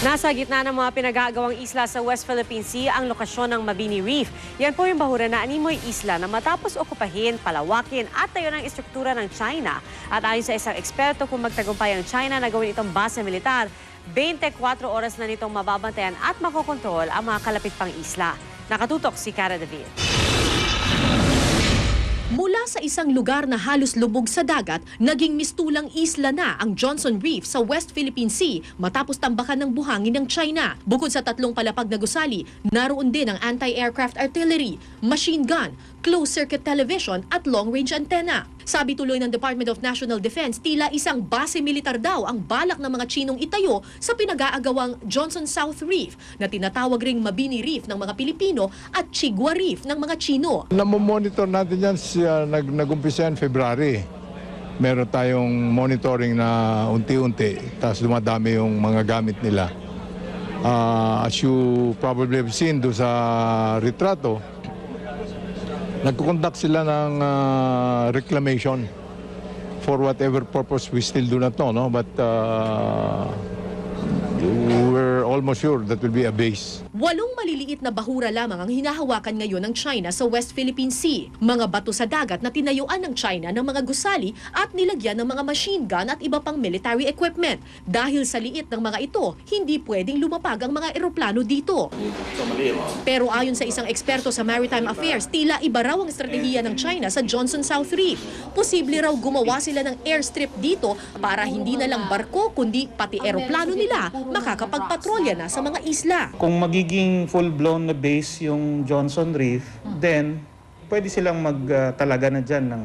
Nasa gitna ng mga pinag-aagawang isla sa West Philippine Sea ang lokasyon ng Mabini Reef. Yan po yung bahura na animoy isla na matapos okupahin, palawakin at tayo ng istruktura ng China. At ayon sa isang eksperto, kung magtagumpay ang China na gawin itong base militar, 24 oras na nitong mababantayan at makokontrol ang mga kalapit pang isla. Nakatutok si Cara David. Mula sa isang lugar na halos lubog sa dagat, naging mistulang isla na ang Johnson Reef sa West Philippine Sea matapos tambakan ng buhangin ng China. Bukod sa 3 palapag na gusali, naroon din ang anti-aircraft artillery, machine gun, closed-circuit television at long-range antenna. Sabi tuloy ng Department of National Defense, tila isang base militar daw ang balak ng mga Chinong itayo sa pinag-aagawang Johnson South Reef na tinatawag ring Mabini Reef ng mga Pilipino at Chigwa Reef ng mga Chino. Namomonitor natin yan, nag-umpisa yan February. Meron tayong monitoring na unti-unti, tapos dumadami yung mga gamit nila. As you probably have seen do sa retrato, nagkukonduct sila ng reclamation for whatever purpose we still do not know, no? But we're almost sure that will be a base. 8 maliliit na bahura lamang ang hinahawakan ngayon ng China sa West Philippine Sea. Mga bato sa dagat na tinayuan ng China ng mga gusali at nilagyan ng mga machine gun at iba pang military equipment. Dahil sa liit ng mga ito, hindi pwedeng lumapag ang mga eroplano dito. Pero ayon sa isang eksperto sa maritime affairs, tila iba raw ang estratehiya ng China sa Johnson South Reef. Posible raw gumawa sila ng airstrip dito para hindi na lang barko kundi pati eroplano nila makakapagpatrolya na sa mga isla. Kung magiging full-blown na base yung Johnson Reef, then pwede silang magtalaga na dyan ng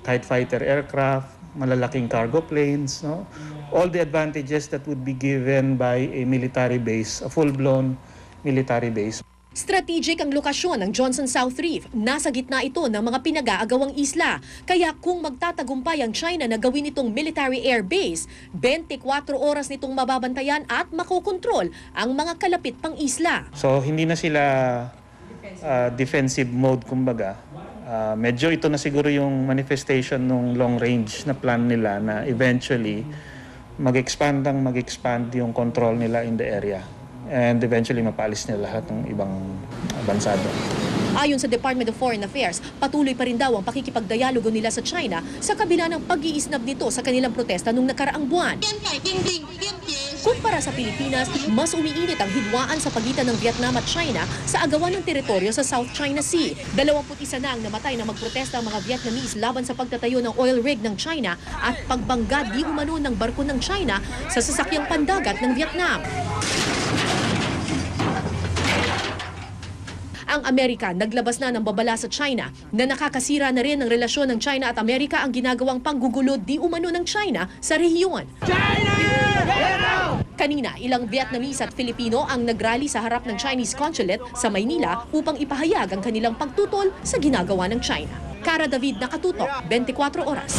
kahit fighter aircraft, malalaking cargo planes, no? All the advantages that would be given by a military base, a full-blown military base. Strategic ang lokasyon ng Johnson South Reef. Nasa gitna ito ng mga pinag-aagawang isla. Kaya kung magtatagumpay ang China na gawin itong military air base, 24 oras nitong mababantayan at makokontrol ang mga kalapit pang isla. So hindi na sila defensive mode kumbaga. Medyo ito na siguro yung manifestation ng long range na plan nila na eventually mag-expand yung control nila in the area. And eventually mapalis nila lahat ng ibang bansa doon. Ayon sa Department of Foreign Affairs, patuloy pa rin daw ang pakikipagdialogo nila sa China sa kabila ng pag-iisnab nito sa kanilang protesta nung nakaraang buwan. Kumpara sa Pilipinas, mas umiinit ang hidwaan sa pagitan ng Vietnam at China sa agawan ng teritoryo sa South China Sea. 21 na ang namatay na magprotesta ang mga Vietnamese laban sa pagtatayo ng oil rig ng China at pagbangga di umano ng barko ng China sa sasakyang pandagat ng Vietnam. Ang Amerika naglabas na ng babala sa China na nakakasira na rin ang relasyon ng China at Amerika ang ginagawang panggugulo di umano ng China sa rehiyon. Kanina, ilang Vietnamese at Filipino ang nagrally sa harap ng Chinese consulate sa Maynila upang ipahayag ang kanilang pagtutol sa ginagawa ng China. Cara David, Nakatutok, 24 Oras.